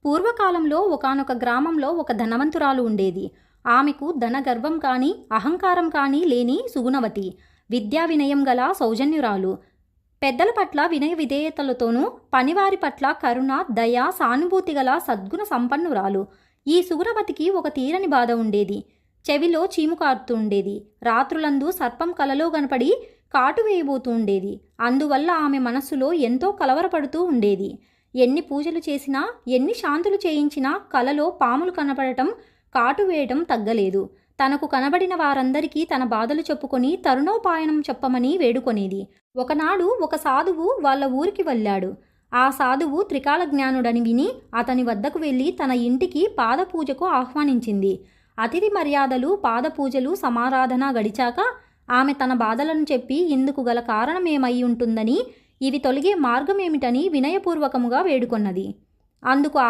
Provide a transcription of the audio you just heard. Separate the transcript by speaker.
Speaker 1: పూర్వకాలంలో ఒకానొక గ్రామంలో ఒక ధనవంతురాలు ఉండేది. ఆమెకు ధనగర్వం కానీ అహంకారం కానీ లేని సుగుణవతి, విద్యా వినయం గల సౌజన్యురాలు. పెద్దల పట్ల వినయ విధేయతలతోనూ పనివారి పట్ల కరుణ, దయ, సానుభూతి గల సద్గుణ సంపన్నురాలు. ఈ సుగుణవతికి ఒక తీరని బాధ ఉండేది. చెవిలో చీము కారుతూ ఉండేది. రాత్రులందు సర్పం కలలో కనపడి కాటు వేయబోతూ ఉండేది. అందువల్ల ఆమె మనస్సులో ఎంతో కలవరపడుతూ ఉండేది. ఎన్ని పూజలు చేసినా, ఎన్ని శాంతులు చేయించినా కలలో పాములు కనపడటం, కాటు వేయటం తగ్గలేదు. తనకు కనబడిన వారందరికీ తన బాధలు చెప్పుకొని తరుణోపాయనం చెప్పమని వేడుకొనేది. ఒకనాడు ఒక సాధువు వాళ్ళ ఊరికి వెళ్ళాడు. ఆ సాధువు త్రికాల జ్ఞానుడని విని అతని వద్దకు వెళ్ళి తన ఇంటికి పాదపూజకు ఆహ్వానించింది. అతిథి మర్యాదలు, పాదపూజలు, సమారాధన గడిచాక ఆమె తన బాధలను చెప్పి ఇందుకు గల కారణమేమై ఉంటుందని, ఇవి తొలగే మార్గమేమిటని వినయపూర్వకముగా వేడుకొన్నది. అందుకు ఆ